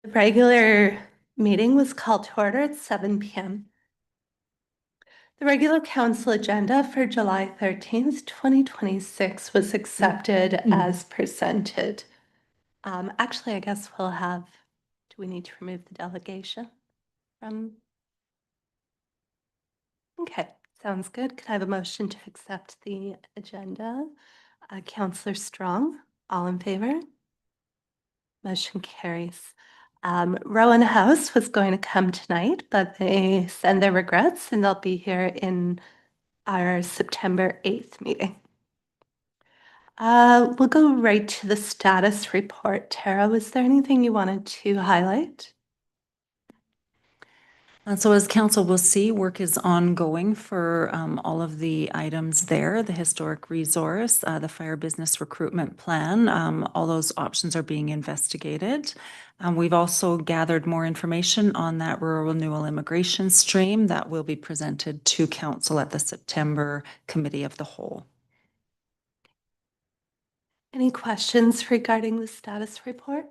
The regular meeting was called to order at 7 p.m. The regular council agenda for July 13th, 2026 was accepted as presented. Actually, I guess do we need to remove the delegation from? Okay, sounds good. Could I have a motion to accept the agenda? Councillor Strong, all in favor? Motion carries. Rowan House was going to come tonight, but they send their regrets and they'll be here in our September 8th meeting. We'll go right to the status report. Tara, was there anything you wanted to highlight? So as council will see, work is ongoing for all of the items there, the historic resource, the fire business recruitment plan, all those options are being investigated. We've also gathered more information on that rural renewal immigration stream that will be presented to council at the September Committee of the Whole. Any questions regarding the status report?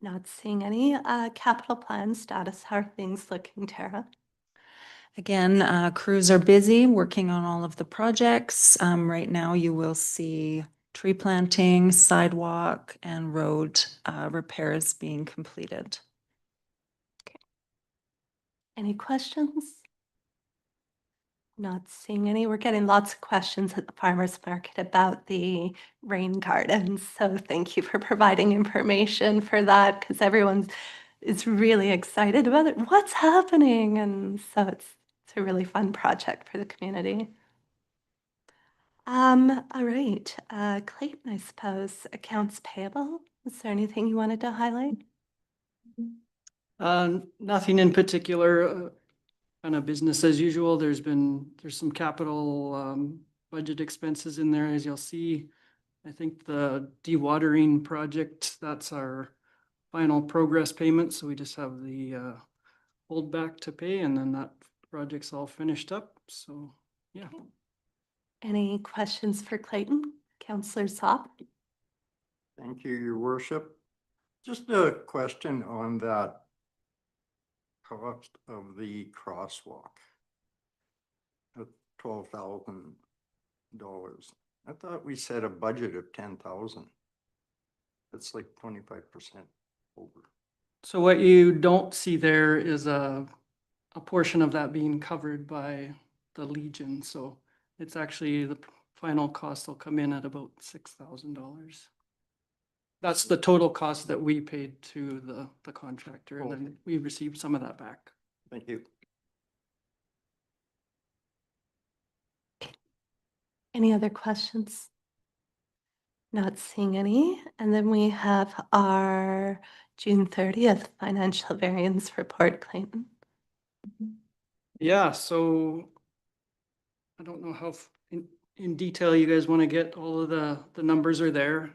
Not seeing any. Capital plan status, how are things looking, Tara? Again, crews are busy working on all of the projects. Right now you will see tree planting, sidewalk, and road repairs being completed. Okay. Any questions? Not seeing any. We're getting lots of questions at the farmer's market about the rain gardens. So thank you for providing information for that because everyone is really excited about it. What's happening? And so it's a really fun project for the community. All right. Clayton, I suppose, accounts payable. Is there anything you wanted to highlight? Nothing in particular, kind of business as usual. There's some capital budget expenses in there, as you'll see. I think the dewatering project, that's our final progress payment, so we just have the holdback to pay, and then that project's all finished up, so yeah. Any questions for Clayton? Councillor Sopp? Thank you, Your Worship. Just a question on that cost of the crosswalk of $12,000. I thought we set a budget of 10,000. That's like 25% over. So what you don't see there is a portion of that being covered by the Legion, so it's actually the final cost will come in at about $6,000. That's the total cost that we paid to the contractor, and then we received some of that back. Thank you. Any other questions? Not seeing any. And then we have our June 30th financial variance report, Clayton. Yeah, so I don't know how in detail you guys want to get. All of the numbers are there.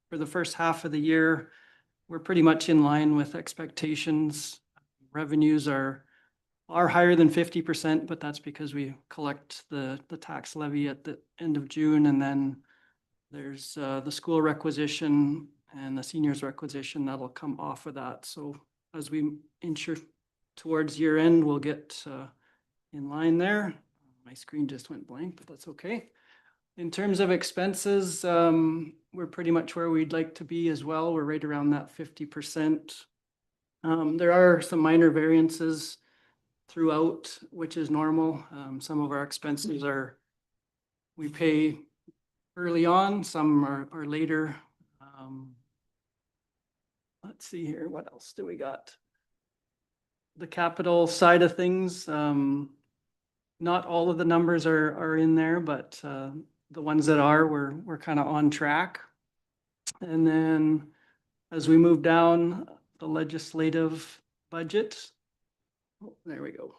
For the first half of the year, we're pretty much in line with expectations. Revenues are higher than 50%, but that's because we collect the tax levy at the end of June, and then there's the school requisition and the seniors requisition that'll come off of that. So as we ensure towards year end, we'll get in line there. My screen just went blank, but that's okay. In terms of expenses, we're pretty much where we'd like to be as well. We're right around that 50%. There are some minor variances throughout, which is normal. Some of our expenses we pay early on, some are later. Let's see here, what else do we got? The capital side of things, not all of the numbers are in there, but the ones that are, we're kind of on track. And then as we move down the legislative budget, oh, there we go.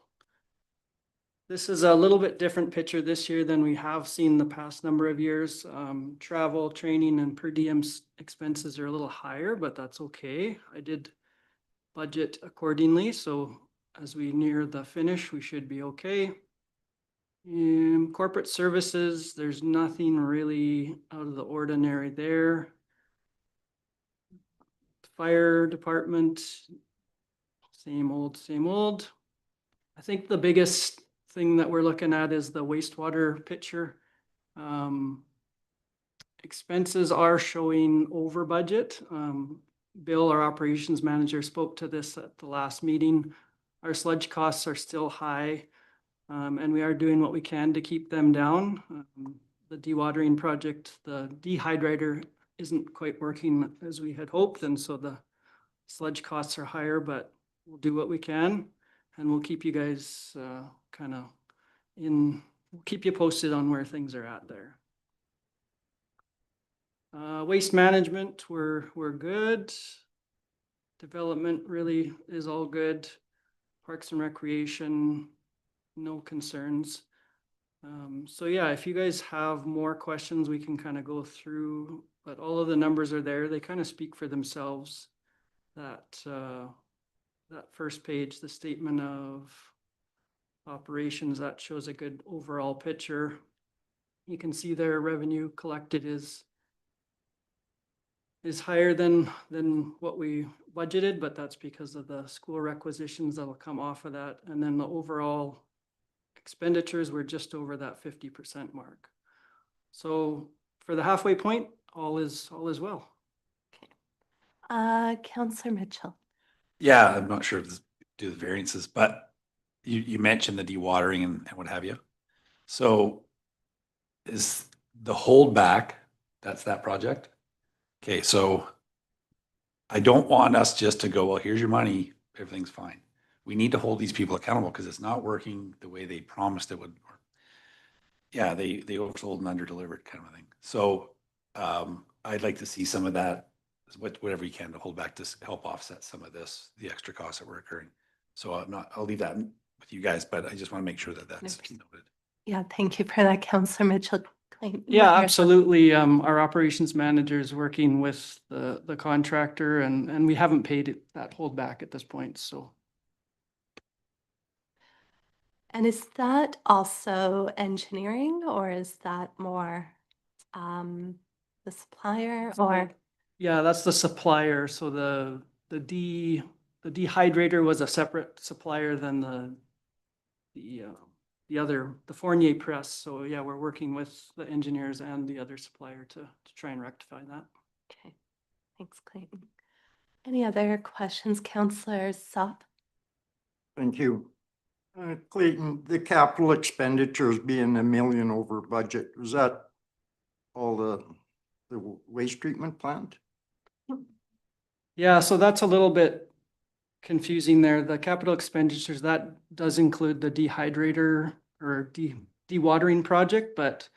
This is a little bit different picture this year than we have seen the past number of years. Travel, training, and per diem expenses are a little higher, but that's okay. I did budget accordingly, so as we near the finish, we should be okay. In corporate services, there's nothing really out of the ordinary there. Fire department, same old, same old. I think the biggest thing that we're looking at is the wastewater picture. Expenses are showing over budget. Bill, our operations manager, spoke to this at the last meeting. Our sludge costs are still high, and we are doing what we can to keep them down. The dewatering project, the dehydrator isn't quite working as we had hoped, and so the sludge costs are higher, but we'll do what we can, and we'll keep you guys we'll keep you posted on where things are at there. Waste management, we're good. Development really is all good. Parks and recreation, no concerns. So yeah, if you guys have more questions, we can kind of go through, but all of the numbers are there. They kind of speak for themselves. That first page, the statement of operations, that shows a good overall picture. You can see their revenue collected is higher than what we budgeted, but that's because of the school requisitions that will come off of that. And then the overall expenditures were just over that 50% mark. So for the halfway point, all is well. Counselor Mitchell. Yeah, I'm not sure if this do the variances, but you mentioned the dewatering and what have you. So is the holdback, that's that project? Okay, so I don't want us just to go, well, here's your money, everything's fine. We need to hold these people accountable because it's not working the way they promised it would. Yeah, they oversold and underdelivered kind of a thing. So I'd like to see some of that, whatever you can to hold back to help offset some of this, the extra costs that were occurring. So I'll leave that with you guys, but I just want to make sure that that's noted. Yeah, thank you for that, Counselor Mitchell. Clayton, Yeah, what are your absolutely. Our operations manager is working with the contractor, and we haven't paid that holdback at this point, so. And is that also engineering, or is that more the supplier, or? Yeah, that's the supplier. So the dehydrator was a separate supplier than the Fournier press. So yeah, we're working with the engineers and the other supplier to try and rectify that. Okay, thanks, Clayton. Any other questions, Counselor Sop? Thank you. Clayton, the capital expenditures being $1 million over budget, was that all the waste treatment plant? Yeah, so that's a little bit confusing there. The capital expenditures, that does include the dehydrator or dewatering project, but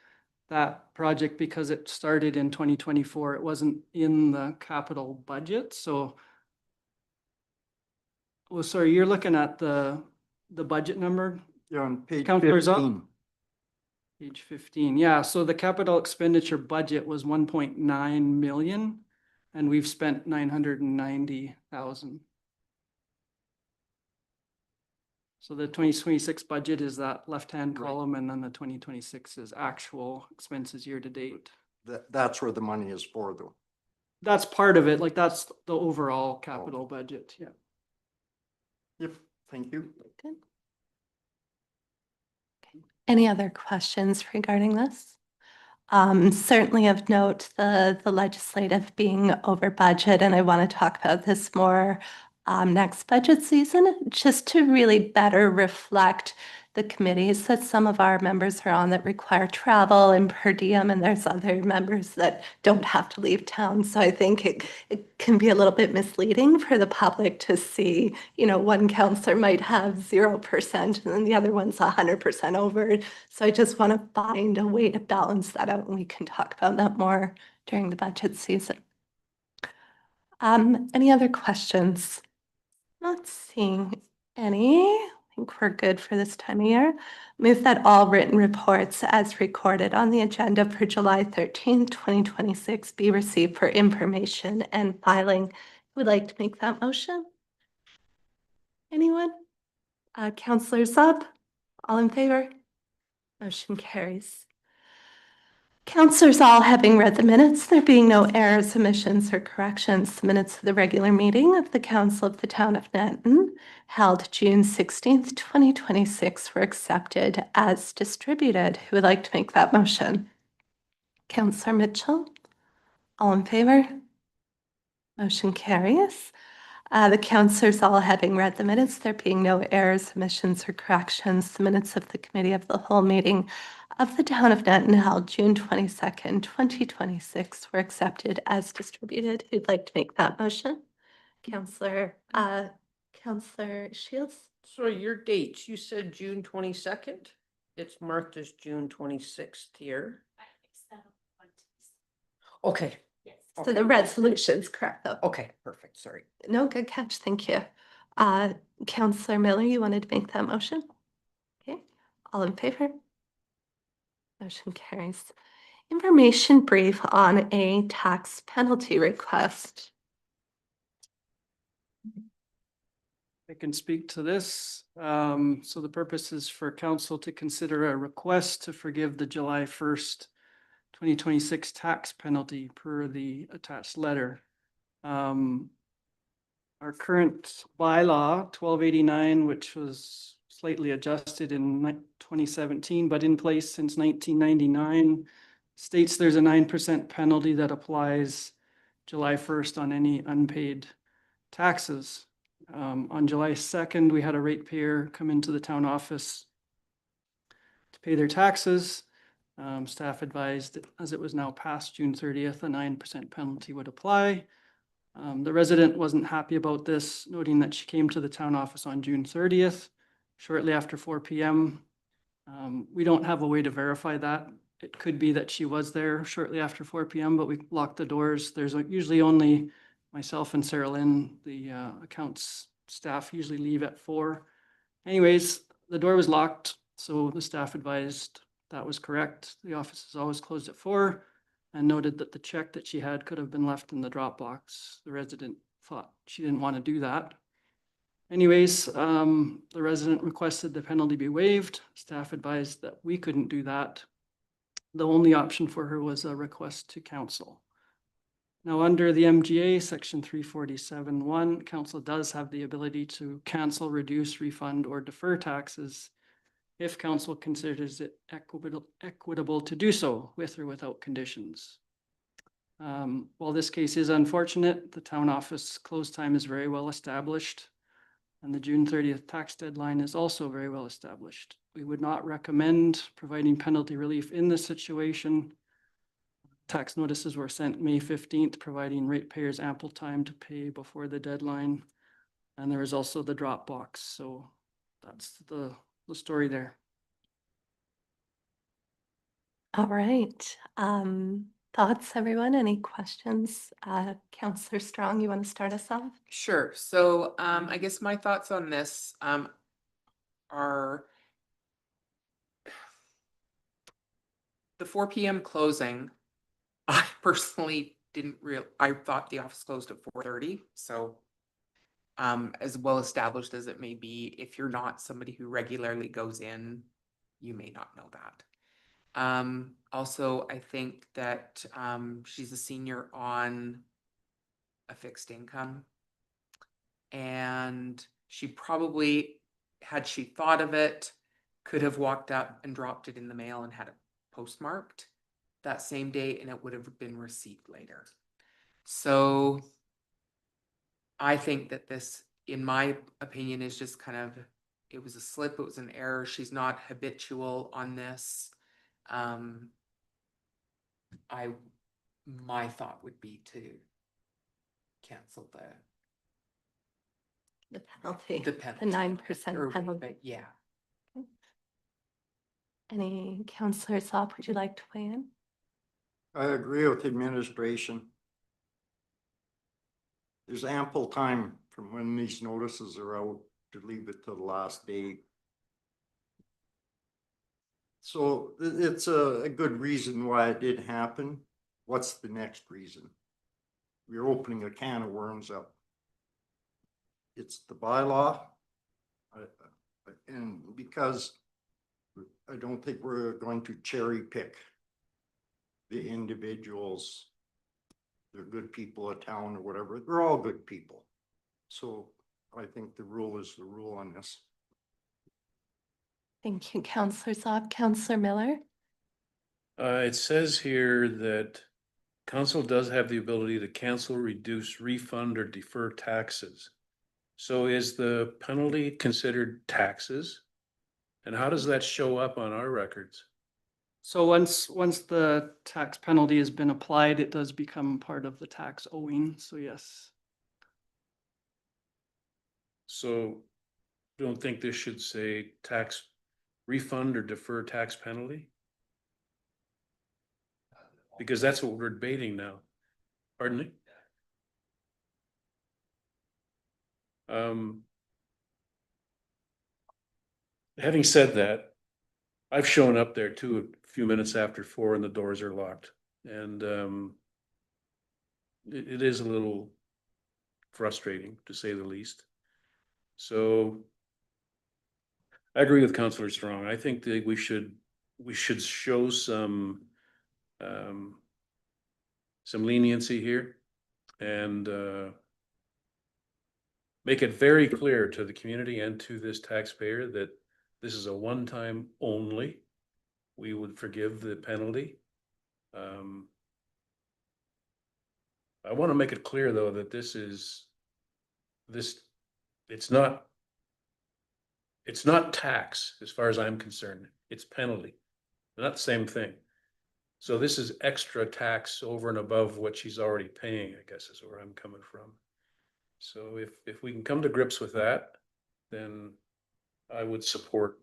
that project, because it started in 2024, it wasn't in the capital budget. So, oh, sorry, you're looking at the budget number, Yeah, on page Counselor's up. 15. Page 15. Yeah, so the capital expenditure budget was 1.9 million, and we've spent 990,000. So the 2026 budget is that left-hand Right. column, and then the 2026 is actual expenses year to date. That's where the money is for, though. That's part of it, like that's the overall capital budget, yeah. Yep, thank you. Good. Okay. Any other questions regarding this? Certainly of note, the legislative being over budget, and I want to talk about this more next budget season, just to really better reflect the committees that some of our members are on that require travel and per diem, and there's other members that don't have to leave town. So I think it can be a little bit misleading for the public to see, one counselor might have 0% and then the other one's 100% over. So I just want to find a way to balance that out, and we can talk about that more during the budget season. Any other questions? Not seeing any. I think we're good for this time of year. Move that all written reports as recorded on the agenda for July 13th, 2026 be received for information and filing. Would like to make that motion? Anyone? Counselor Sub, all in favor? Motion carries. Councillors, all having read the minutes, there being no errors, omissions, or corrections, the minutes of the regular meeting of the Council of the Town of Nanton held June 16th, 2026 were accepted as distributed. Who would like to make that motion? Councillor Mitchell? All in favor? Motion carries. The councillors, all having read the minutes, there being no errors, omissions, or corrections, the minutes of the Committee of the Whole meeting of the Town of Nanton held June 22nd, 2026 were accepted as distributed. Who'd like to make that motion? Councillor Shields? So your dates, you said June 22nd? It's marked as June 26th here. Okay, So the resolution's correct, though. okay, perfect, sorry. No, good catch. Thank you. Councillor Miller, you wanted to make that motion? Okay, all in favor? Motion carries. Information brief on a tax penalty request. I can speak to this. So the purpose is for council to consider a request to forgive the July 1st, 2026 tax penalty per the attached letter. Our current bylaw, 1289, which was slightly adjusted in 2017, but in place since 1999, states there's a 9% penalty that applies July 1st on any unpaid taxes. On July 2nd, we had a ratepayer come into the town office to pay their taxes. Staff advised that as it was now past June 30th, a 9% penalty would apply. The resident wasn't happy about this, noting that she came to the town office on June 30th, shortly after 4 p.m. We don't have a way to verify that. It could be that she was there shortly after 4 p.m., but we locked the doors. There's usually only myself and Sarah Lynn, the accounts staff usually leave at 4. Anyways, the door was locked, so the staff advised that was correct. The office is always closed at 4 and noted that the check that she had could have been left in the drop box. The resident thought she didn't want to do that. Anyways, the resident requested the penalty be waived. Staff advised that we couldn't do that. The only option for her was a request to council. Now, under the MGA, section 347(1), council does have the ability to cancel, reduce, refund, or defer taxes if council considers it equitable to do so, with or without conditions. While this case is unfortunate, the town office close time is very well established, and the June 30th tax deadline is also very well established. We would not recommend providing penalty relief in this situation. Tax notices were sent May 15th, providing ratepayers ample time to pay before the deadline. And there is also the drop box. So that's the story there. All right. Thoughts, everyone? Any questions? Councillor Strong, you want to start us off? Sure. So I guess my thoughts on this are the 4 p.m. closing. I personally I thought the office closed at 4:30. So as well established as it may be, if you're not somebody who regularly goes in, you may not know that. Also, I think that she's a senior on a fixed income, and she probably, had she thought of it, could have walked up and dropped it in the mail and had it postmarked that same day, and it would have been received later. So I think that this, in my opinion, is just kind of, it was a slip, it was an error. She's not habitual on this. My thought would be to cancel The penalty. the penalty. The 9% penalty. But yeah. Any councillors up? Would you like to weigh in? I agree with the administration. There's ample time from when these notices are out to leave it to the last day. So it's a good reason why it did happen. What's the next reason? We're opening a can of worms up. It's the bylaw. And because I don't think we're going to cherry pick the individuals, they're good people of town or whatever, they're all good people. So I think the rule is the rule on this. Thank you, Counselor Zob. Counselor Miller? It says here that council does have the ability to cancel, reduce, refund, or defer taxes. So is the penalty considered taxes? And how does that show up on our records? So once the tax penalty has been applied, it does become part of the tax owing, so yes. So don't think this should say tax refund or defer tax penalty? Because that's what we're debating now. Pardon me? Having said that, I've shown up there too a few minutes after 4 and the doors are locked. And it is a little frustrating, to say the least. So I agree with Councillor Strong. I think that we should show some leniency here and make it very clear to the community and to this taxpayer that this is a one-time only. We would forgive the penalty. I want to make it clear though that it's not tax as far as I'm concerned. It's penalty. They're not the same thing. So this is extra tax over and above what she's already paying, I guess is where I'm coming from. So if we can come to grips with that, then I would support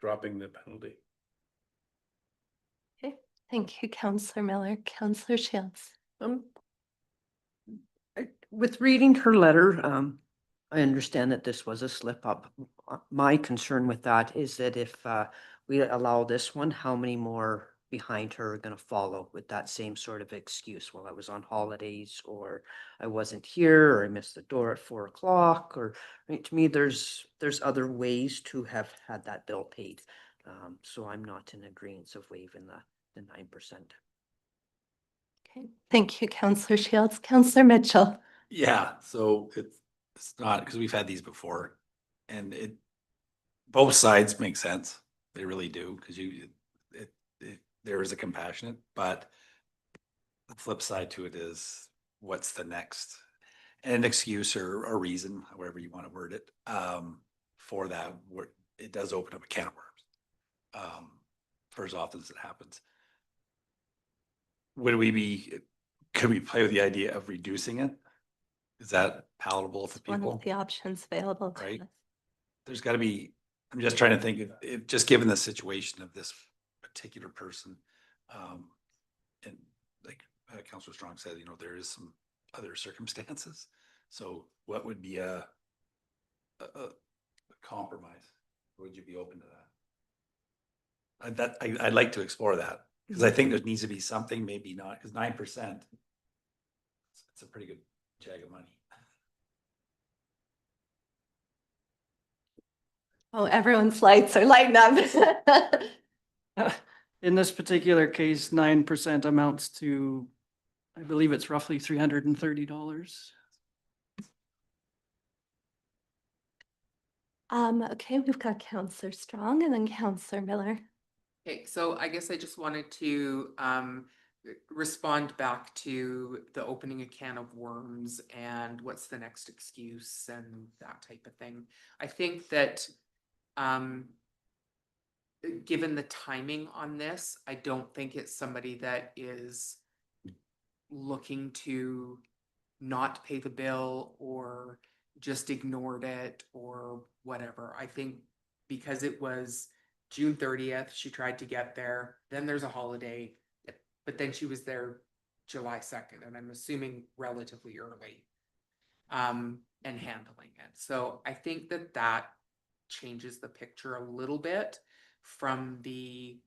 dropping the penalty. Okay, thank you, Counselor Miller. Counselor Shields? With reading her letter, I understand that this was a slip up. My concern with that is that if we allow this one, how many more behind her are going to follow with that same sort of excuse? Well, I was on holidays, or I wasn't here, or I missed the door at 4 o'clock, or right, to me, there's other ways to have had that bill paid. So I'm not in agreement of waiving the 9%. Okay, thank you, Counselor Shields. Counselor Mitchell? Yeah, so it's not, because we've had these before, and both sides make sense. They really do, because there is a compassionate, but the flip side to it is what's the next, an excuse or a reason, however you want to word it, for that, where it does open up a can of worms, for as often as it happens. Could we play with the idea of reducing it? Is that palatable for One people? of the options available to Right. us. There's gotta be, I'm just trying to think if just given the situation of this particular person, and like Councilor Strong said, there is some other circumstances. So what would be a compromise? Would you be open to that? I'd like to explore that, because I think there needs to be something, maybe not, because 9%, it's a pretty good jag of money. Oh, everyone's lights are lighting up. In this particular case, 9% amounts to, I believe it's roughly $330. Okay, we've got Counselor Strong and then Counselor Miller. Okay, so I guess I just wanted to respond back to the opening a can of worms and what's the next excuse and that type of thing. I think that given the timing on this, I don't think it's somebody that is looking to not pay the bill or just ignored it or whatever. I think because it was June 30th, she tried to get there, then there's a holiday, but then she was there July 2nd, and I'm assuming relatively early, and handling it. So I think that changes the picture a little bit from the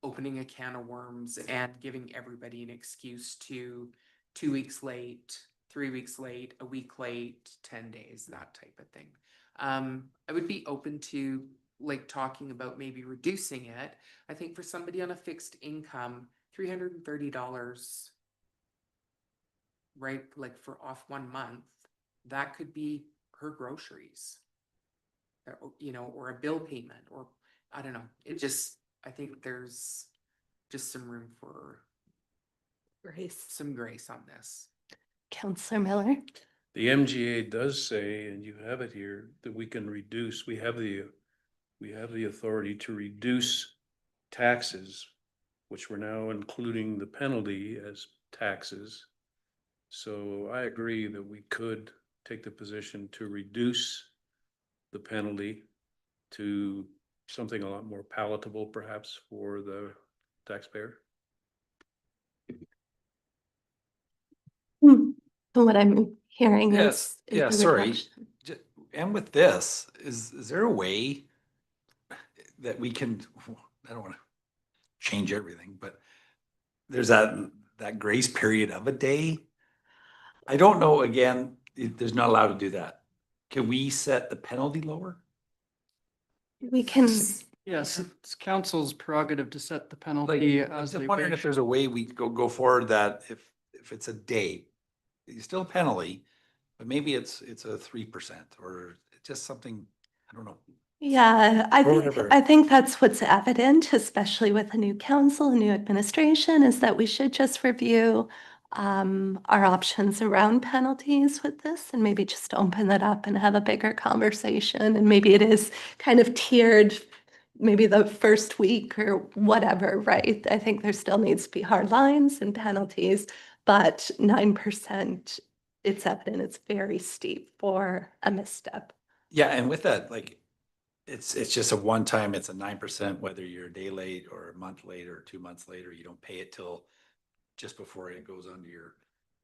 opening a can of worms and giving everybody an excuse to 2 weeks late, 3 weeks late, a week late, 10 days, that type of thing. I would be open to like talking about maybe reducing it. I think for somebody on a fixed income, $330, right, like for off 1 month, that could be her groceries. You know, or a bill payment, or I don't know. It just, I think there's just some room for Grace. some grace on this. Counselor Miller? The MGA does say, and you have it here, that we can reduce, we have the authority to reduce taxes, which we're now including the penalty as taxes. So I agree that we could take the position to reduce the penalty to something a lot more palatable perhaps for the taxpayer. So what I'm hearing Yes, is yeah, the sorry. reduction. And with this, is there a way that we can, I don't want to change everything, but there's that grace period of a day? I don't know, again, there's not allowed to do that. Can we set the penalty lower? We can, Yes, it's council's prerogative to set the Like, penalty I'm as just they wondering if wish. there's a way we go forward that if it's a day, it's still a penalty, but maybe it's a 3% or just something, I don't know. yeah, Or whatever. I think that's what's evident, especially with a new council, a new administration, is that we should just review our options around penalties with this and maybe just open that up and have a bigger conversation. And maybe it is kind of tiered, maybe the first week or whatever, right? I think there still needs to be hard lines and penalties, but 9%, it's evident it's very steep for a misstep. Yeah, and with that, like, it's just a one time, it's a 9%, whether you're a day late or a month late or 2 months later, you don't pay it till just before it goes onto your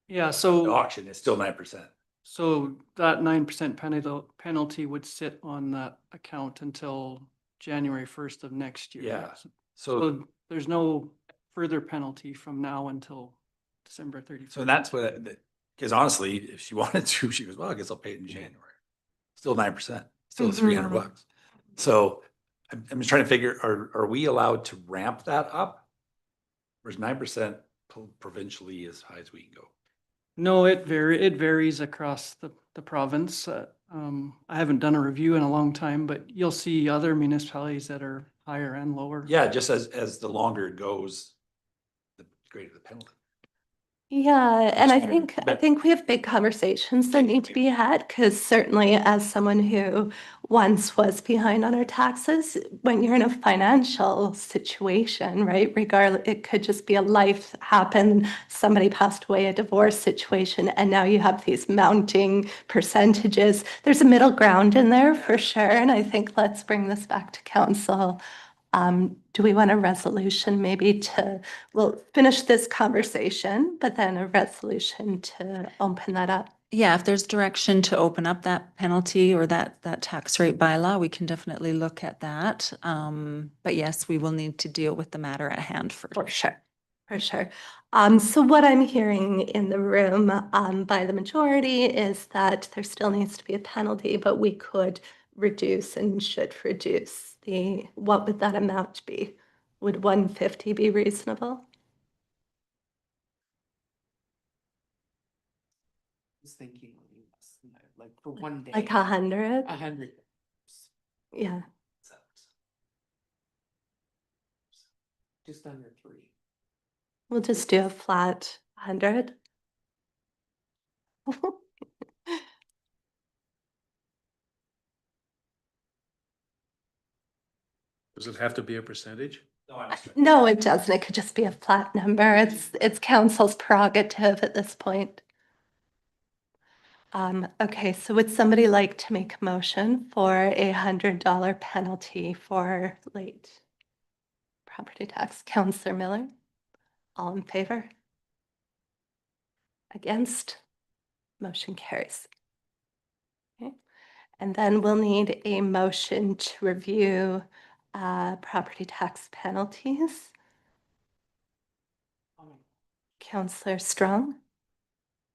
Yeah, so, auction, it's still 9%. so that 9% penalty would sit on that account until January 1st of next year. Yeah. So So, there's no further penalty from now until December 31st. so that's what, because honestly, if she wanted to, she goes, well, I guess I'll pay it in January. Still 9%, still $300. So I'm just trying to figure, are we allowed to ramp that up? Or is 9% provincially as high as we can go? No, it varies across the province. I haven't done a review in a long time, but you'll see other municipalities that are higher and lower. Yeah, just as the longer it goes, the greater the penalty. Yeah, and I Just- think we have big conversations that need to be had, because certainly as someone who once was behind on our taxes, when you're in a financial situation, right, regardless, it could just be a life happen, somebody passed away, a divorce situation, and now you have these mounting percentages. There's a middle ground in there for sure, and I think let's bring this back to council. Do we want a resolution maybe we'll finish this conversation, but then a resolution to open that up? Yeah, if there's direction to open up that penalty or that tax rate bylaw, we can definitely look at that. But yes, we will need to deal with the matter at hand first. For sure, for sure. So what I'm hearing in the room, by the majority is that there still needs to be a penalty, but we could reduce and should reduce what would that amount be? Would 150 be reasonable? I was thinking less than that, like for one day. Like 100? 100. Yeah. Just under 3. We'll just do a flat 100. Does it have to be a percentage? No, it doesn't. It could just be a flat number. It's council's prerogative at this point. Okay, so would somebody like to make a motion for a $100 penalty for late property tax? Counselor Miller? All in favor? Against? Motion carries. Okay. And then we'll need a motion to review property tax penalties. Counselor Strong?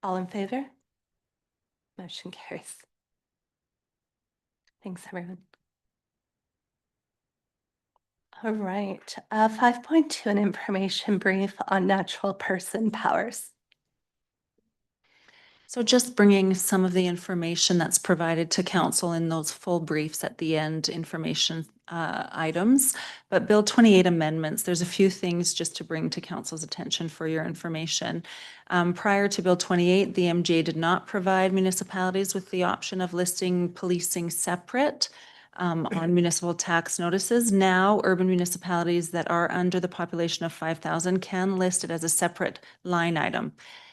All in favor? Motion carries. Thanks, everyone. All right, 5.2, an information brief on natural person powers. So just bringing some of the information that's provided to council in those full briefs at the end, information items. But Bill 28 amendments, there's a few things just to bring to council's attention for your information. Prior to Bill 28, the MJ did not provide municipalities with the option of listing policing separate on municipal tax notices. Now, urban municipalities that are under the population of 5,000 can list it as a separate line item.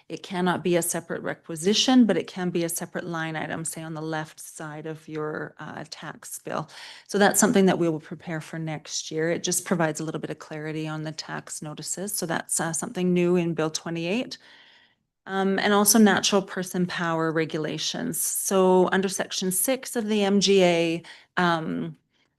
It cannot be a separate requisition, but it can be a separate line item, say on the left side of your tax bill. So that's something that we will prepare for next year. It just provides a little bit of clarity on the tax notices. So that's something new in Bill 28. And also natural person power regulations. So under Section 6 of the MGA,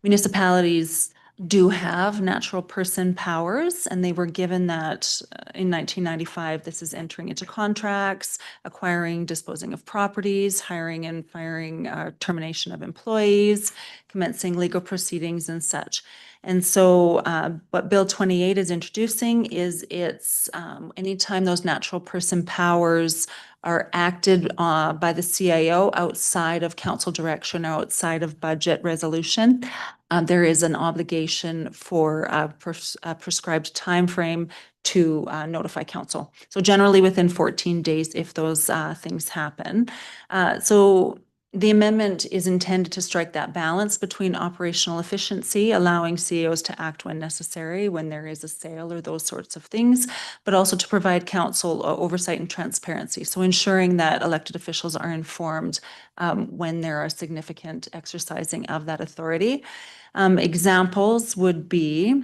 municipalities do have natural person powers, and they were given that in 1995. This is entering into contracts, acquiring, disposing of properties, hiring and firing, termination of employees, commencing legal proceedings and such. And so what Bill 28 is introducing is it's anytime those natural person powers are acted by the CIO outside of council direction or outside of budget resolution, there is an obligation for a prescribed timeframe to notify council. So generally within 14 days if those things happen. So the amendment is intended to strike that balance between operational efficiency, allowing CEOs to act when necessary, when there is a sale or those sorts of things, but also to provide council oversight and transparency. So ensuring that elected officials are informed when there are significant exercising of that authority. Examples would be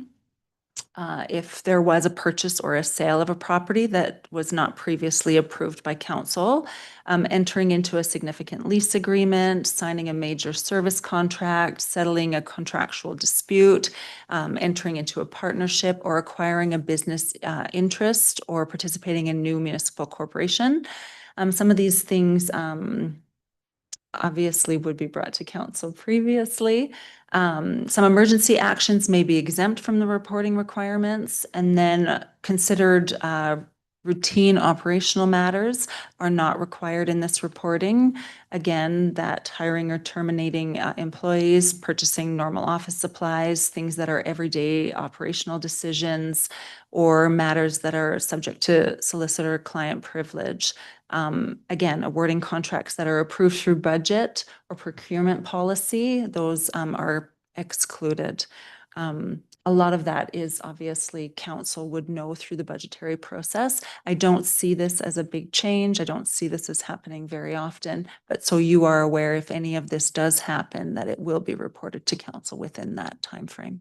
if there was a purchase or a sale of a property that was not previously approved by council, entering into a significant lease agreement, signing a major service contract, settling a contractual dispute, entering into a partnership, or acquiring a business interest or participating in new municipal corporation. Some of these things obviously would be brought to council previously. Some emergency actions may be exempt from the reporting requirements, and then considered routine operational matters are not required in this reporting. Again, that hiring or terminating employees, purchasing normal office supplies, things that are everyday operational decisions, or matters that are subject to solicitor-client privilege. Again, awarding contracts that are approved through budget or procurement policy, those are excluded. A lot of that is obviously council would know through the budgetary process. I don't see this as a big change. I don't see this as happening very often, but so you are aware if any of this does happen, that it will be reported to council within that timeframe.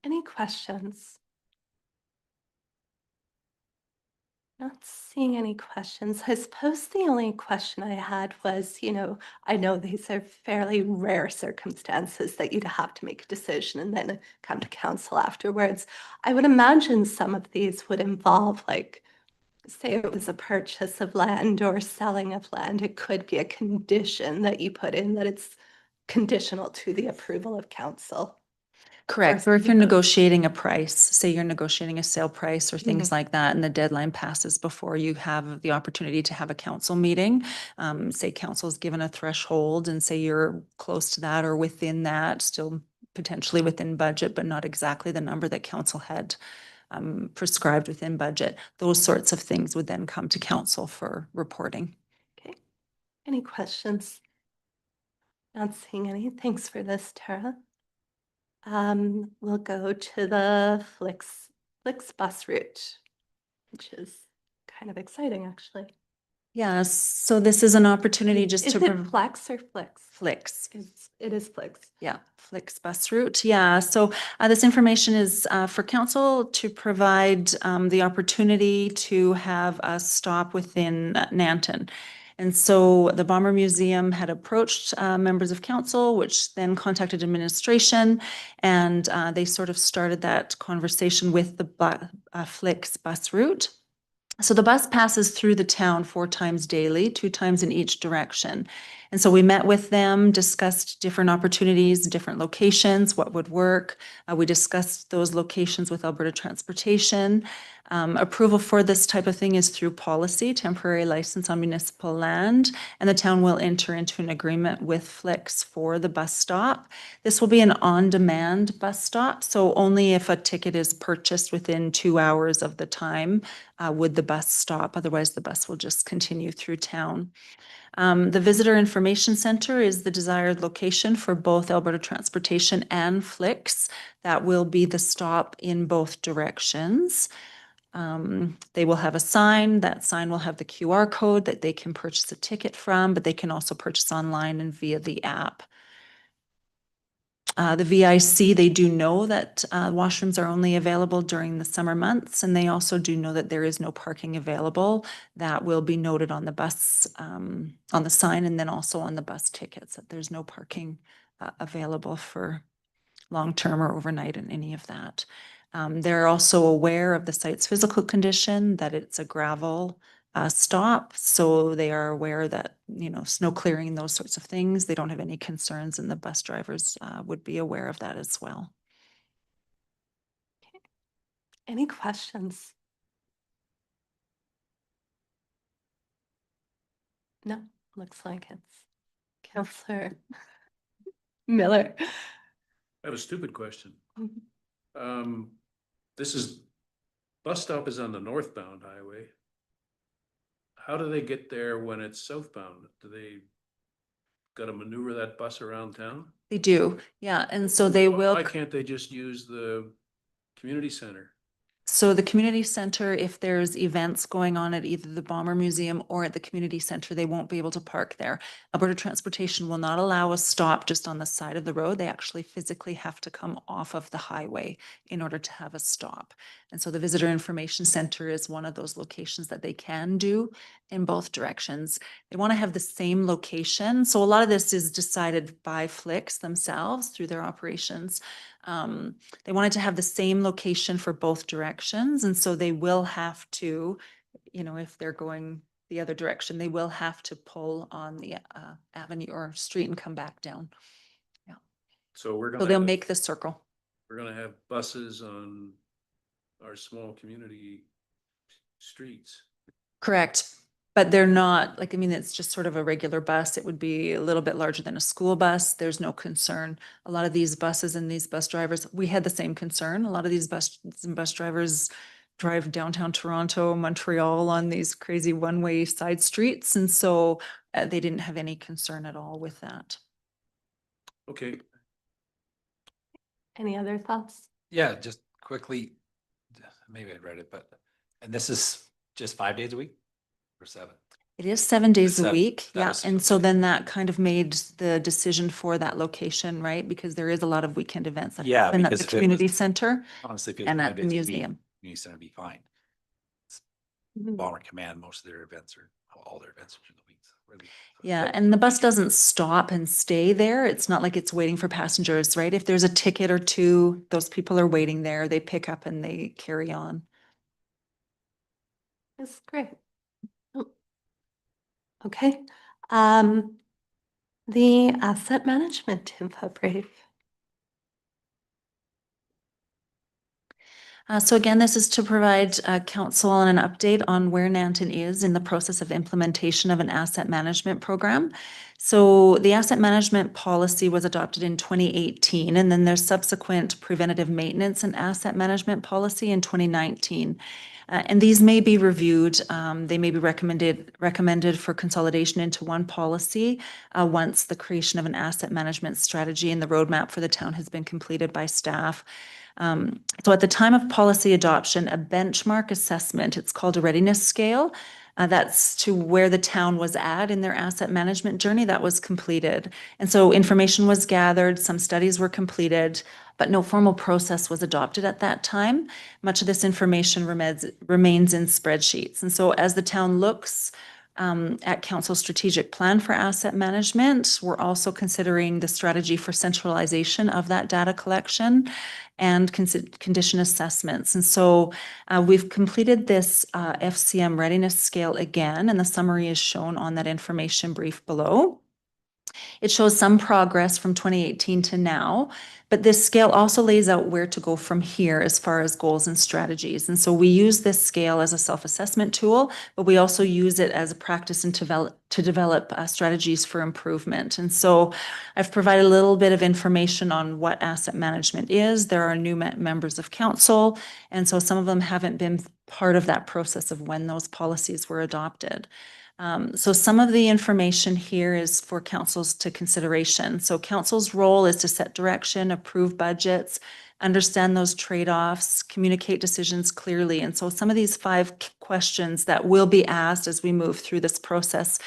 Any questions? Not seeing any questions. I suppose the only question I had was, I know these are fairly rare circumstances that you'd have to make a decision and then come to council afterwards. I would imagine some of these would involve, like, say it was a purchase of land or selling of land. It could be a condition that you put in that it's conditional to the approval of council. Correct. Or if you're negotiating a price, say you're negotiating a sale price or things Mm-hmm. like that, and the deadline passes before you have the opportunity to have a council meeting, say council's given a threshold and say you're close to that or within that, still potentially within budget, but not exactly the number that council had prescribed within budget. Those sorts of things would then come to council for reporting. Okay. Any questions? Not seeing any. Thanks for this, Tara. We'll go to the Flix bus route, which is kind of exciting, actually. Yeah, so this is an opportunity just Is to. it Flex or Flix? Flix. It is Flix. Yeah, Flix bus route. Yeah, so this information is for council to provide the opportunity to have a stop within Nanton. And so the Bomber Museum had approached members of council, which then contacted administration, and they sort of started that conversation with the Flix bus route. So the bus passes through the town 4 times daily, 2 times in each direction. And so we met with them, discussed different opportunities, different locations, what would work. We discussed those locations with Alberta Transportation. Approval for this type of thing is through policy, temporary license on municipal land, and the town will enter into an agreement with Flix for the bus stop. This will be an on-demand bus stop, so only if a ticket is purchased within 2 hours of the time would the bus stop. Otherwise, the bus will just continue through town. The Visitor Information Center is the desired location for both Alberta Transportation and Flix. That will be the stop in both directions. They will have a sign. That sign will have the QR code that they can purchase a ticket from, but they can also purchase online and via the app. The VIC, they do know that washrooms are only available during the summer months, and they also do know that there is no parking available. That will be noted on the bus, on the sign, and then also on the bus tickets, that there's no parking available for long-term or overnight in any of that. They're also aware of the site's physical condition, that it's a gravel stop, so they are aware that, you know, snow clearing, those sorts of things, they don't have any concerns, and the bus drivers would be aware of that as well. Any questions? No, looks like it's Counselor Miller. I have a stupid question. Mhm. This is, bus stop is on the northbound highway. How do they get there when it's southbound? Do they gotta maneuver that bus around town? They do, yeah, and so they will. Why can't they just use the community center? So the community center, if there's events going on at either the Bomber Museum or at the community center, they won't be able to park there. Alberta Transportation will not allow a stop just on the side of the road. They actually physically have to come off of the highway in order to have a stop. And so the Visitor Information Center is one of those locations that they can do in both directions. They want to have the same location. So a lot of this is decided by Flix themselves through their operations. They wanted to have the same location for both directions, and so they will have to, you know, if they're going the other direction, they will have to pull on the avenue or street and come back down. So we're So gonna they'll have, make the circle. we're gonna have buses on our small community streets. Correct. But they're not, like, I mean, it's just sort of a regular bus. It would be a little bit larger than a school bus. There's no concern. A lot of these buses and these bus drivers, we had the same concern. A lot of these bus drivers drive downtown Toronto, Montreal on these crazy one-way side streets. And so they didn't have any concern at all with that. Okay, Any other thoughts? Yeah, just quickly, maybe I read it, but, and this is just 5 days a week or 7? It is 7 days a 7. week, That yeah, was- and so then that kind of made the decision for that location, right? Because there is a lot of weekend events that Yeah, happen at because the if it community was- center Honestly, if it was and 5 at the days a week, museum. Community center would be fine. Mhm. Bomber Command, most of their events are, all their events are in the weeks. Really. Yeah, and the bus doesn't stop and stay there. It's not like it's waiting for passengers, right? If there's a ticket or two, those people are waiting there. They pick up and they carry on. That's great. Oh. Okay. The asset management info brief. So again, this is to provide council on an update on where Nanton is in the process of implementation of an asset management program. So the asset management policy was adopted in 2018, and then there's subsequent preventative maintenance and asset management policy in 2019. And these may be reviewed, they may be recommended for consolidation into one policy once the creation of an asset management strategy and the roadmap for the town has been completed by staff. So at the time of policy adoption, a benchmark assessment, it's called a readiness scale, that's to where the town was at in their asset management journey, that was completed. And so information was gathered, some studies were completed, but no formal process was adopted at that time. Much of this information remains in spreadsheets. And so as the town looks at council strategic plan for asset management. We're also considering the strategy for centralization of that data collection and condition assessments. And so we've completed this FCM readiness scale again, and the summary is shown on that information brief below. It shows some progress from 2018 to now, but this scale also lays out where to go from here as far as goals and strategies. And so we use this scale as a self-assessment tool, but we also use it as a practice and to develop strategies for improvement. And so I've provided a little bit of information on what asset management is. There are new members of council, and so some of them haven't been part of that process of when those policies were adopted. So some of the information here is for council's to consideration. So council's role is to set direction, approve budgets, understand those trade-offs, communicate decisions clearly. And so some of these 5 questions that will be asked as we move through this process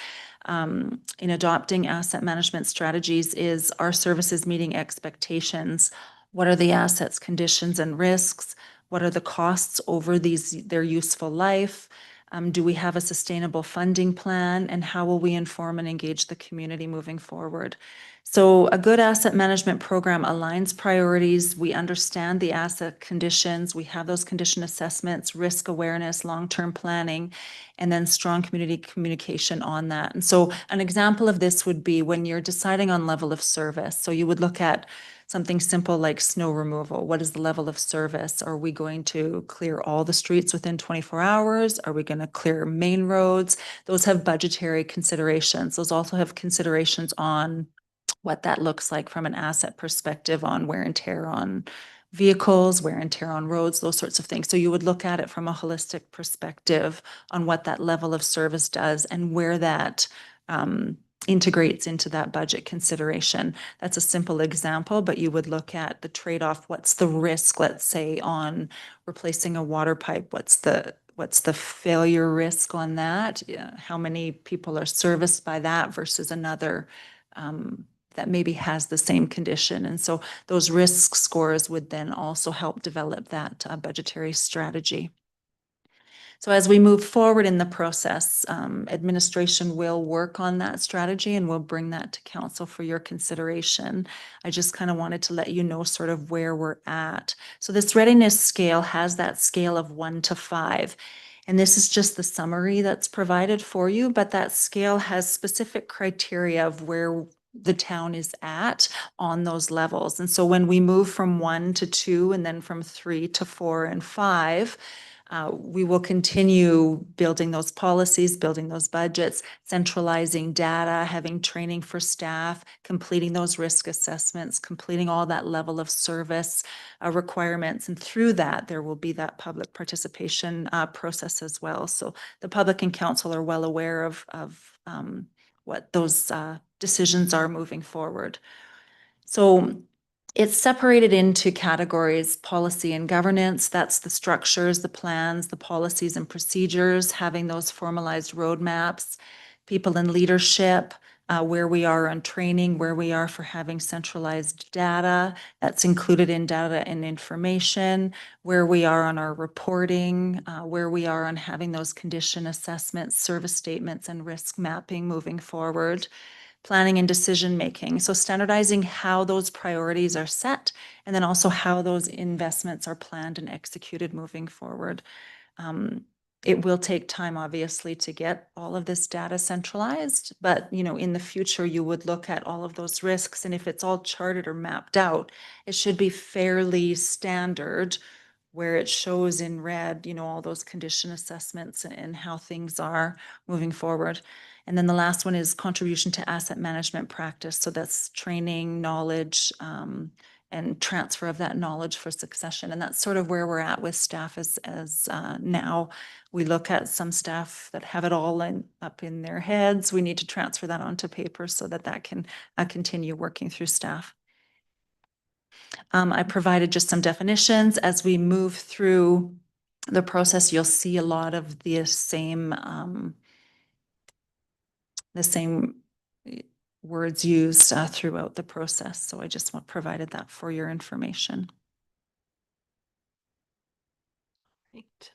in adopting asset management strategies is, are services meeting expectations? What are the assets, conditions, and risks? What are the costs over their useful life? Do we have a sustainable funding plan, and how will we inform and engage the community moving forward? So a good asset management program aligns priorities. We understand the asset conditions. We have those condition assessments, risk awareness, long-term planning, and then strong community communication on that. And so an example of this would be when you're deciding on level of service. So you would look at something simple like snow removal. What is the level of service? Are we going to clear all the streets within 24 hours? Are we going to clear main roads? Those have budgetary considerations. Those also have considerations on what that looks like from an asset perspective on wear and tear on vehicles, wear and tear on roads, those sorts of things. So you would look at it from a holistic perspective on what that level of service does and where that integrates into that budget consideration. That's a simple example, but you would look at the trade-off. What's the risk, let's say, on replacing a water pipe? What's the failure risk on that? How many people are serviced by that versus another that maybe has the same condition? And so those risk scores would then also help develop that budgetary strategy. So as we move forward in the process, administration will work on that strategy and we'll bring that to council for your consideration. I just kind of wanted to let you know sort of where we're at. So this readiness scale has that scale of 1 to 5. And this is just the summary that's provided for you, but that scale has specific criteria of where the town is at on those levels. And so when we move from 1 to 2 and then from 3 to 4 and 5, we will continue building those policies, building those budgets, centralizing data, having training for staff, completing those risk assessments, completing all that level of service requirements. And through that, there will be that public participation process as well. So the public and council are well aware of what those decisions are moving forward. So it's separated into categories: policy and governance. That's the structures, the plans, the policies and procedures, having those formalized roadmaps. People in leadership, where we are on training, where we are for having centralized data. That's included in data and information, where we are on our reporting, where we are on having those condition assessments, service statements, and risk mapping moving forward. Planning and decision-making. So standardizing how those priorities are set, and then also how those investments are planned and executed moving forward. It will take time, obviously, to get all of this data centralized, but in the future, you would look at all of those risks, and if it's all charted or mapped out, it should be fairly standard, where it shows in red, all those condition assessments and how things are moving forward. And then the last one is contribution to asset management practice. So that's training, knowledge, and transfer of that knowledge for succession. And that's sort of where we're at with staff as now. We look at some staff that have it all up in their heads. We need to transfer that onto paper so that can continue working through staff. I provided just some definitions. As we move through the process, you'll see a lot of the same words used throughout the process. So I just provided that for your information. Great.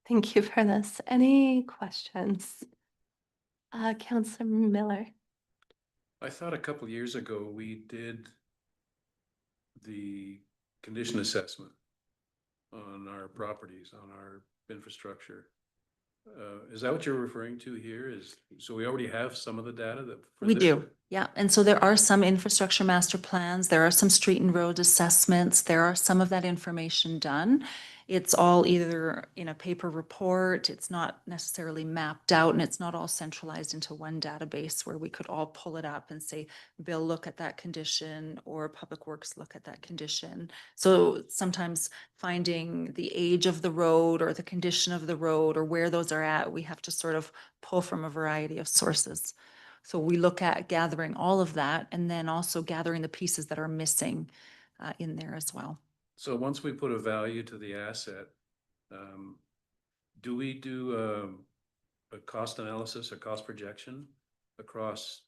Thank you for this. Any questions? Counselor Miller. I thought a couple years ago, we did the condition assessment on our properties, on our infrastructure. Is that what you're referring to here? So we already have some of the data that? for We this? do, yeah. And so there are some infrastructure master plans, there are some street and road assessments, there are some of that information done. It's all either in a paper report, it's not necessarily mapped out, and it's not all centralized into one database where we could all pull it up and say, Bill, look at that condition, or Public Works, look at that condition. So sometimes finding the age of the road or the condition of the road or where those are at, we have to sort of pull from a variety of sources. So we look at gathering all of that and then also gathering the pieces that are missing in there as well. So once we put a value to the asset, do we do a cost analysis, a cost projection across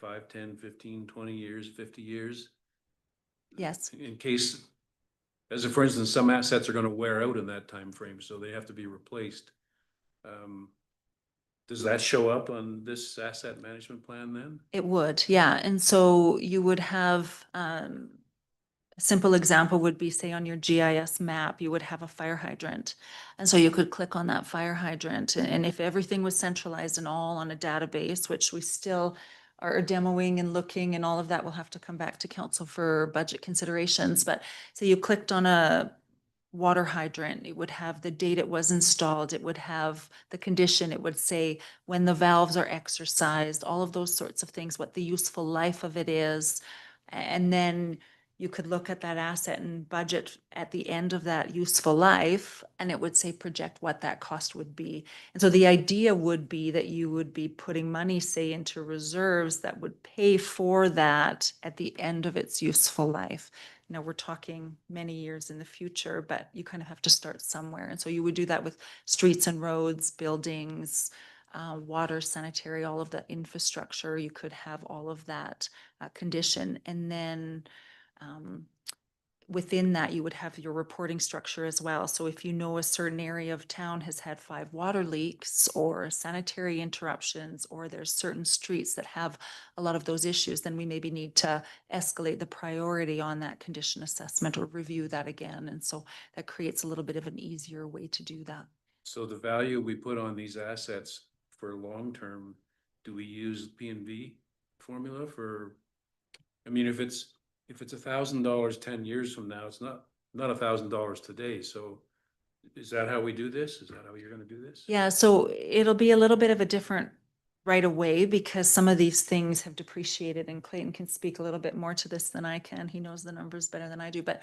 5, 10, 15, 20 years, 50 years? Yes. In case, as if, for instance, some assets are gonna wear out in that time frame, so they have to be replaced. Does that show up on this asset management plan then? It would, yeah. And so you would have, a simple example would be, say, on your GIS map, you would have a fire hydrant. And so you could click on that fire hydrant, and if everything was centralized and all on a database, which we still are demoing and looking and all of that, will have to come back to council for budget considerations. But so you clicked on a water hydrant, it would have the date it was installed, it would have the condition, it would say when the valves are exercised, all of those sorts of things, what the useful life of it is. And then you could look at that asset and budget at the end of that useful life, and it would say project what that cost would be. And so the idea would be that you would be putting money, say, into reserves that would pay for that at the end of its useful life. Now, we're talking many years in the future, but you kind of have to start somewhere. And so you would do that with streets and roads, buildings, water, sanitary, all of the infrastructure. You could have all of that condition. And then within that, you would have your reporting structure as well. So if you know a certain area of town has had 5 water leaks or sanitary interruptions, or there's certain streets that have a lot of those issues, then we maybe need to escalate the priority on that condition assessment or review that again. And so that creates a little bit of an easier way to do that. So the value we put on these assets for long-term, do we use P&V formula for, I mean, if it's $1,000 10 years from now, it's not $1,000 today. So is that how we do this? Is that how you're gonna do this? Yeah, so it'll be a little bit of a different right away because some of these things have depreciated, and Clayton can speak a little bit more to this than I can. He knows the numbers better than I do, but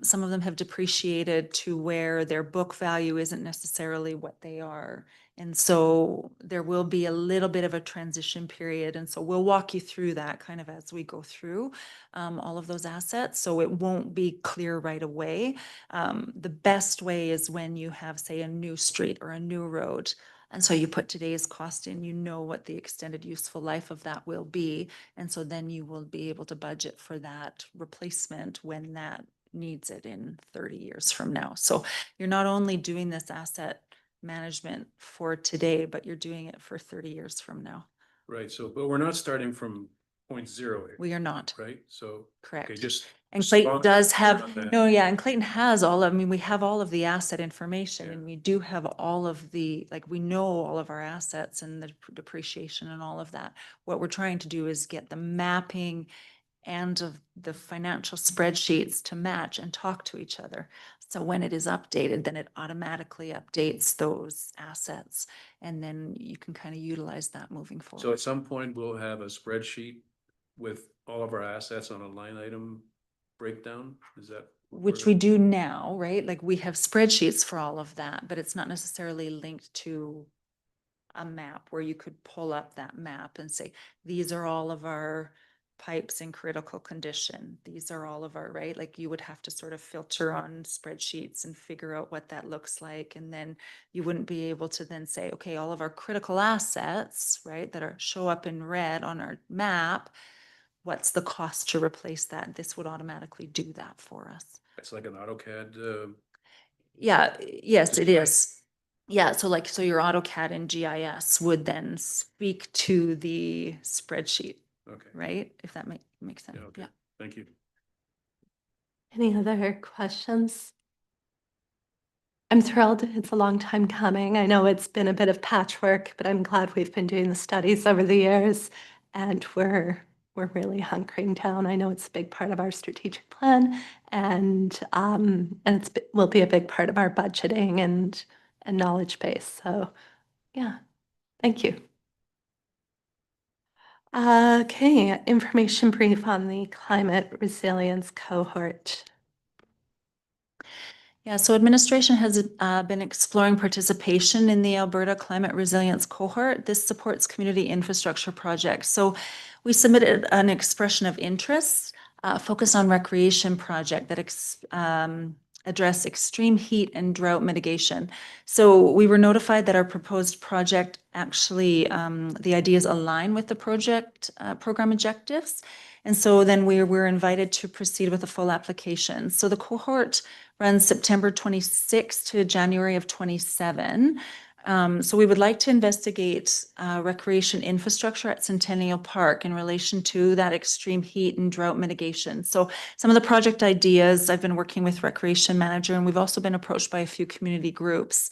some of them have depreciated to where their book value isn't necessarily what they are. And so there will be a little bit of a transition period. And so we'll walk you through that kind of as we go through all of those assets. So it won't be clear right away. The best way is when you have, say, a new street or a new road. And so you put today's cost in, you know what the extended useful life of that will be. And so then you will be able to budget for that replacement when that needs it in 30 years from now. So you're not only doing this asset management for today, but you're doing it for 30 years from now. Right, so, but we're not starting from 0.0 here, We are not, right? So, okay, correct. just. And just Clayton long- does on have, that. no, yeah, and Clayton has all, I mean, we have all of the asset information Yeah. and we do have all of the, like, we know all of our assets and the depreciation and all of that. What we're trying to do is get the mapping and of the financial spreadsheets to match and talk to each other. So when it is updated, then it automatically updates those assets. And then you can kind of utilize that moving forward. So at some point, we'll have a spreadsheet with all of our assets on a line item breakdown, is that? Which we do now, right? Like we have spreadsheets for all of that, but it's not necessarily linked to a map where you could pull up that map and say, these are all of our pipes in critical condition. These are all of our, right? Like you would have to sort of filter on spreadsheets and figure out what that looks like. And then you wouldn't be able to then say, okay, all of our critical assets, right, that are show up in red on our map, what's the cost to replace that? This would automatically do that for us. It's like an AutoCAD, Yeah, yes, it Display. is. Yeah, so like, so your AutoCAD and GIS would then speak to the spreadsheet, Okay, right? If that makes sense. yeah, okay, Yeah. thank you. Any other questions? I'm thrilled. It's a long time coming. I know it's been a bit of patchwork, but I'm glad we've been doing the studies over the years and we're really hunkering down. I know it's a big part of our strategic plan and will be a big part of our budgeting and knowledge base. So yeah, thank you. Okay, information brief on the climate resilience cohort. Yeah, so administration has been exploring participation in the Alberta Climate Resilience Cohort. This supports community infrastructure projects. So we submitted an expression of interest focused on recreation project that address extreme heat and drought mitigation. So we were notified that our proposed project actually, the ideas align with the project program objectives. And so then we were invited to proceed with a full application. So the cohort runs September 26 to January of 27. So we would like to investigate recreation infrastructure at Centennial Park in relation to that extreme heat and drought mitigation. So some of the project ideas, I've been working with Recreation Manager, and we've also been approached by a few community groups.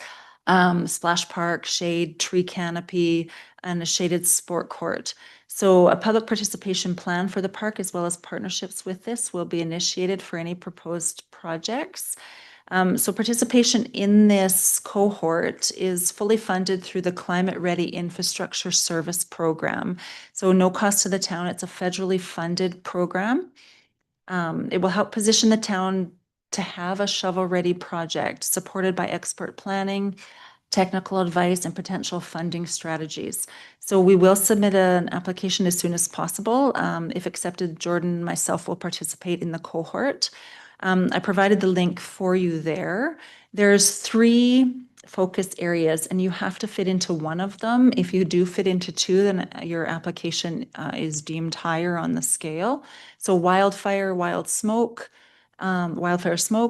Splash Park, shade, tree canopy, and a shaded sport court. So a public participation plan for the park, as well as partnerships with this, will be initiated for any proposed projects. So participation in this cohort is fully funded through the Climate Ready Infrastructure Service Program. So no cost to the town. It's a federally funded program. It will help position the town to have a shovel-ready project supported by expert planning, technical advice, and potential funding strategies. So we will submit an application as soon as possible. If accepted, Jordan and myself will participate in the cohort. I provided the link for you there. There's 3 focus areas and you have to fit into one of them. If you do fit into 2, then your application is deemed higher on the scale. So wildfire smoke,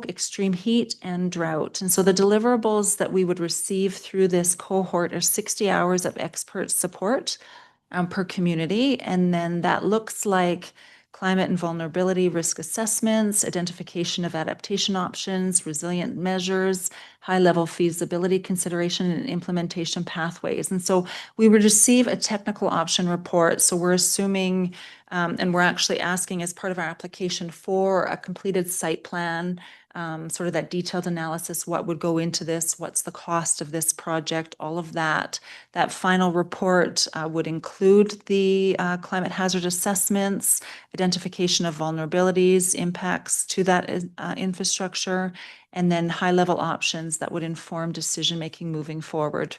extreme heat, and drought. And so the deliverables that we would receive through this cohort are 60 hours of expert support per community. And then that looks like climate and vulnerability risk assessments, identification of adaptation options, resilient measures, high-level feasibility consideration, and implementation pathways. And so we would receive a technical option report. So we're assuming, and we're actually asking as part of our application for a completed site plan, sort of that detailed analysis, what would go into this, what's the cost of this project, all of that. That final report would include the climate hazard assessments, identification of vulnerabilities, impacts to that infrastructure, and then high-level options that would inform decision-making moving forward.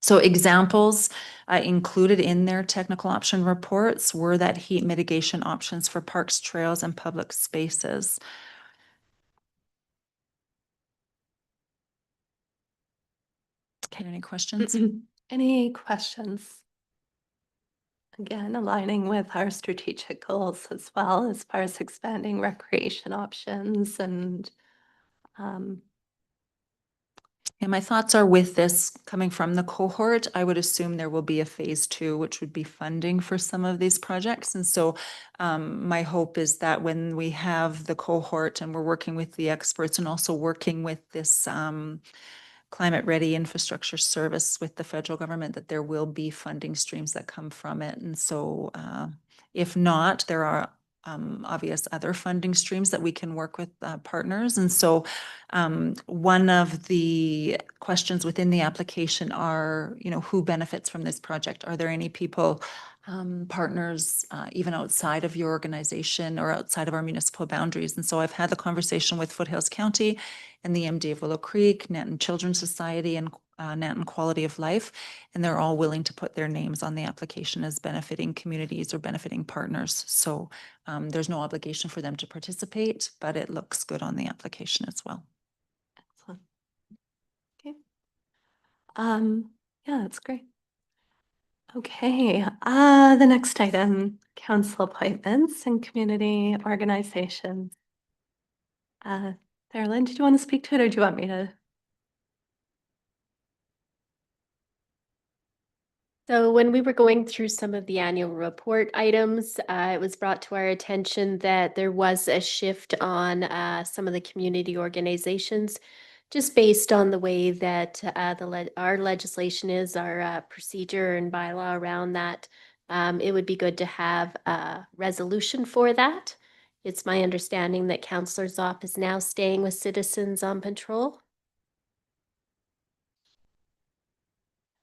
So examples included in their technical option reports were that heat mitigation options for parks, trails, and public spaces. Okay, any questions? Any questions? Again, aligning with our strategic goals as well as far as expanding recreation options and And my thoughts are with this coming from the cohort, I would assume there will be a phase 2, which would be funding for some of these projects. And so my hope is that when we have the cohort and we're working with the experts and also working with this climate ready infrastructure service with the federal government, that there will be funding streams that come from it. And so if not, there are obvious other funding streams that we can work with partners. And so one of the questions within the application are, who benefits from this project? Are there any people, partners, even outside of your organization or outside of our municipal boundaries? And so I've had the conversation with Foothills County and the MD of Willow Creek, Nanton Children's Society, and Nanton Quality of Life, and they're all willing to put their names on the application as benefiting communities or benefiting partners. So there's no obligation for them to participate, but it looks good on the application as well. excellent. Okay. Yeah, that's great. Okay, the next item, council appointments and community organizations. Farrelyn, did you want to speak to it or do you want me to? So when we were going through some of the annual report items, it was brought to our attention that there was a shift on some of the community organizations, just based on the way that our legislation is, our procedure and bylaw around that. It would be good to have a resolution for that. It's my understanding that Councillor Zopp is now staying with Citizens on Patrol.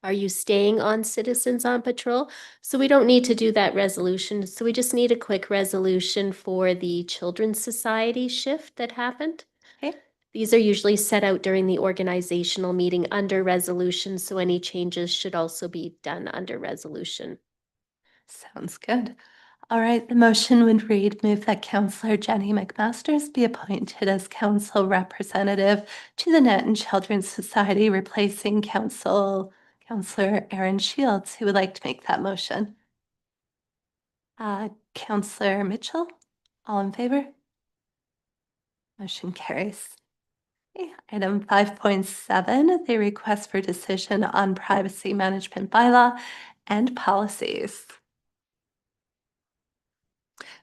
Are you staying on Citizens on Patrol? So we don't need to do that resolution. So we just need a quick resolution for the Children's Society shift that happened. Okay. These are usually set out during the organizational meeting under resolution, so any changes should also be done under resolution. Sounds good. All right, the motion would read, move that Councillor Jenny McMasters be appointed as council representative to the Net and Children's Society, replacing Councillor Aaron Shields. Who would like to make that motion? Councillor Mitchell, all in favor? Motion carries. Okay, item 5.7, the request for decision on privacy management bylaw and policies.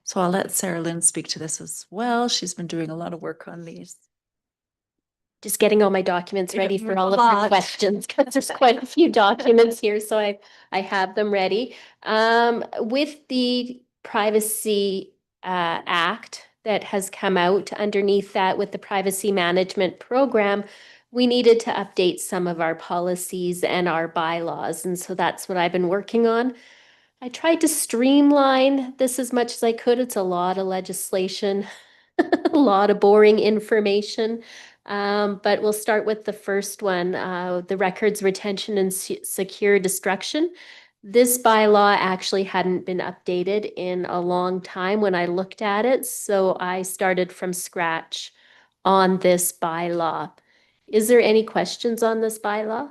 So I'll let Sarah Lynn speak to this as well. She's been doing a lot of work on these. Just getting all my documents Yeah, ready for there's all a of her lot. questions, because there's quite a few documents here, so I have them ready. With the Privacy Act that has come out underneath that with the Privacy Management Program, we needed to update some of our policies and our bylaws, and so that's what I've been working on. I tried to streamline this as much as I could. It's a lot of legislation, a lot of boring information. But we'll start with the first one, the records retention and secure destruction. This bylaw actually hadn't been updated in a long time when I looked at it, so I started from scratch on this bylaw. Is there any questions on this bylaw?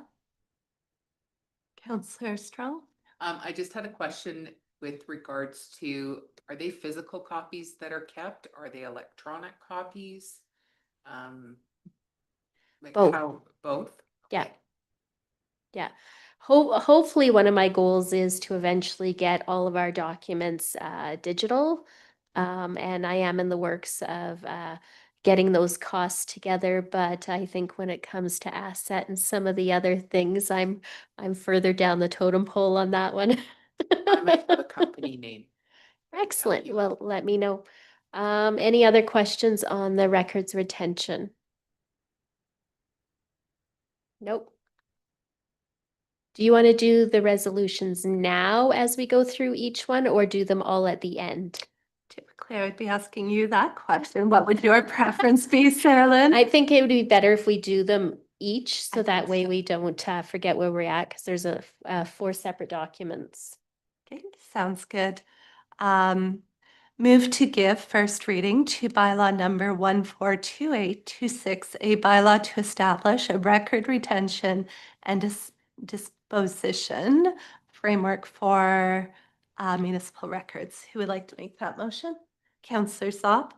Councillor Strong? I just had a question with regards to, are they physical copies that are kept? Are they electronic copies? Like Both. Both? Yeah. Okay. Yeah. Hopefully one of my goals is to eventually get all of our documents digital. And I am in the works of getting those costs together, but I think when it comes to asset and some of the other things, I'm further down the totem pole on that one. I meant for the company name. Excellent. Well, let me know. Any other questions on the records retention? Nope. Do you want to do the resolutions now as we go through each one, or do them all at the end? Typically, I would be asking you that question. What would your preference be, Sarah Lynn? I think it would be better if we do them each, so I that think way so. we don't forget where we're at, because there's 4 separate documents. Okay, sounds good. Move to give first reading to bylaw number 142826, a bylaw to establish a record retention and disposition framework for municipal records. Who would like to make that motion? Councillor Zopp?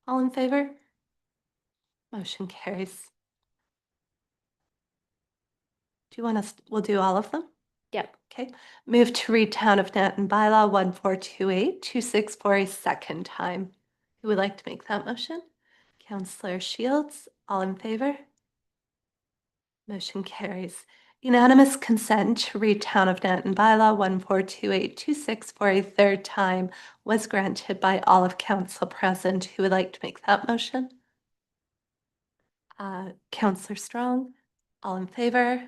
All in favor? Motion carries. Do you want us, we'll do all of them? Yep. Okay, move to read Town of Nanton bylaw 142826 for a second time. Who would like to make that motion? Councillor Shields, all in favor? Motion carries. Unanimous consent to read Town of Nanton bylaw 142826 for a third time was granted by all of council present. Who would like to make that motion? Councillor Strong, all in favor?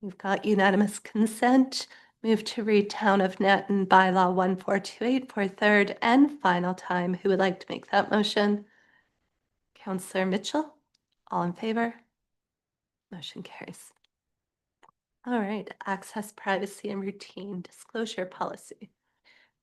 We've got unanimous consent. Move to read Town of Nanton bylaw 1428 for a third and final time. Who would like to make that motion? Councillor Mitchell, all in favor? Motion carries. All right, access, privacy, and routine disclosure policy.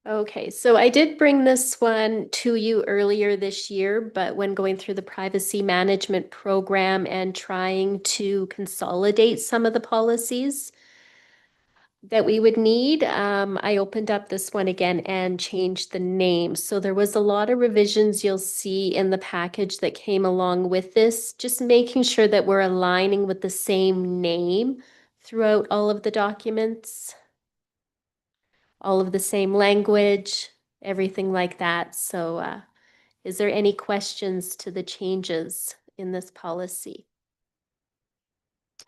Okay, so I did bring this one to you earlier this year, but when going through the privacy management program and trying to consolidate some of the policies that we would need, I opened up this one again and changed the name. So there was a lot of revisions you'll see in the package that came along with this, just making sure that we're aligning with the same name throughout all of the documents. All of the same language, everything like that. So is there any questions to the changes in this policy?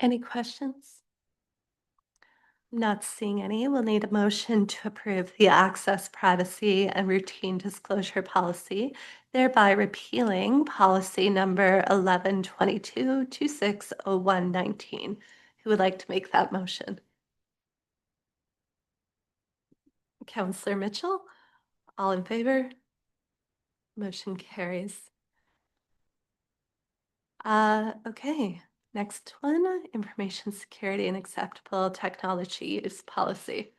Any questions? Not seeing any. We'll need a motion to approve the access, privacy, and routine disclosure policy, thereby repealing policy number 1122-260119. Who would like to make that motion? Counselor Mitchell, all in favor? Motion carries. Okay, next one, information security and acceptable technology use policy.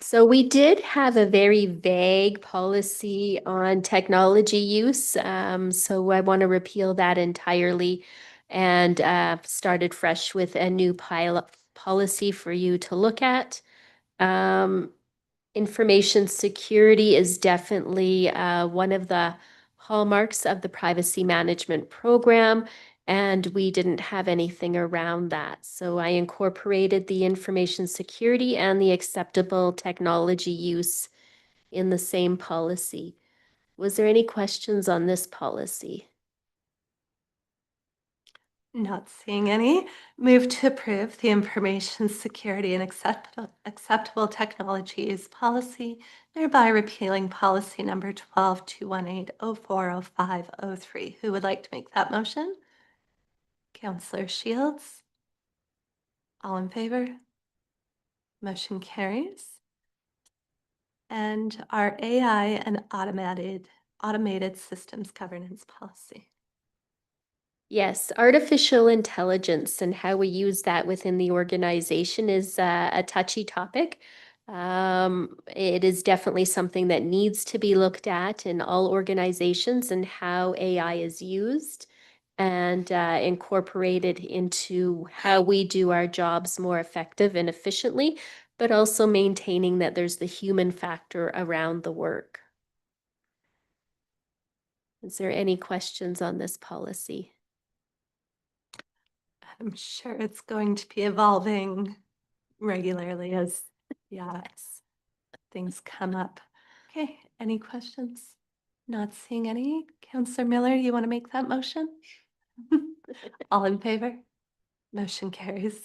So we did have a very vague policy on technology use. So I want to repeal that entirely and started fresh with a new pilot policy for you to look at. Information security is definitely one of the hallmarks of the privacy management program, and we didn't have anything around that. So I incorporated the information security and the acceptable technology use in the same policy. Was there any questions on this policy? Not seeing any. Move to approve the information security and acceptable technologies policy, thereby repealing policy number 12218040503. Who would like to make that motion? Counselor Shields. All in favor? Motion carries. And our AI and automated systems governance policy. Yes, artificial intelligence and how we use that within the organization is a touchy topic. It is definitely something that needs to be looked at in all organizations and how AI is used and incorporated into how we do our jobs more effective and efficiently, but also maintaining that there's the human factor around the work. Is there any questions on this policy? I'm sure it's going to be evolving regularly as, yes, things come up. Okay, any questions? Not seeing any. Counselor Miller, you want to make that motion? All in favor? Motion carries.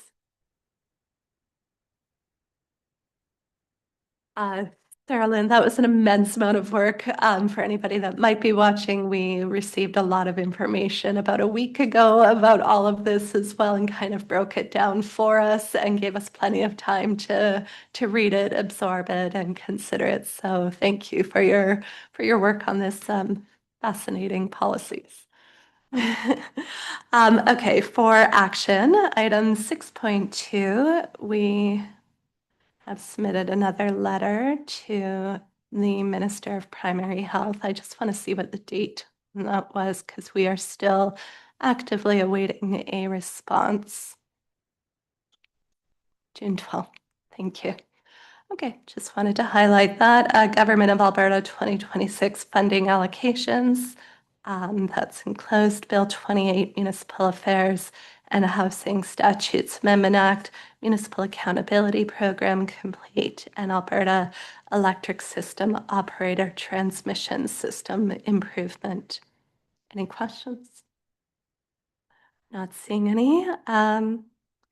Sarah Lynn, that was an immense amount of work. For anybody that might be watching, we received a lot of information about a week ago about all of this as well and kind of broke it down for us and gave us plenty of time to read it, absorb it, and consider it. So thank you for your work on this fascinating policies. Okay, for action, item 6.2, we have submitted another letter to the Minister of Primary Health. I just want to see what the date on that was because we are still actively awaiting a response. June 12th. Thank you. Okay, just wanted to highlight that. Government of Alberta 2026 funding allocations. That's enclosed Bill 28, Municipal Affairs and Housing Statutes Amendment Act, Municipal Accountability Program complete, and Alberta Electric System Operator Transmission System Improvement. Any questions? Not seeing any. I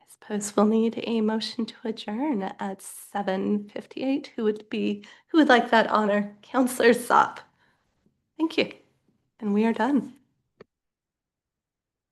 suppose we'll need a motion to adjourn at 7:58. Who would like that honor? Counselor Sapp. Thank you. And we are done.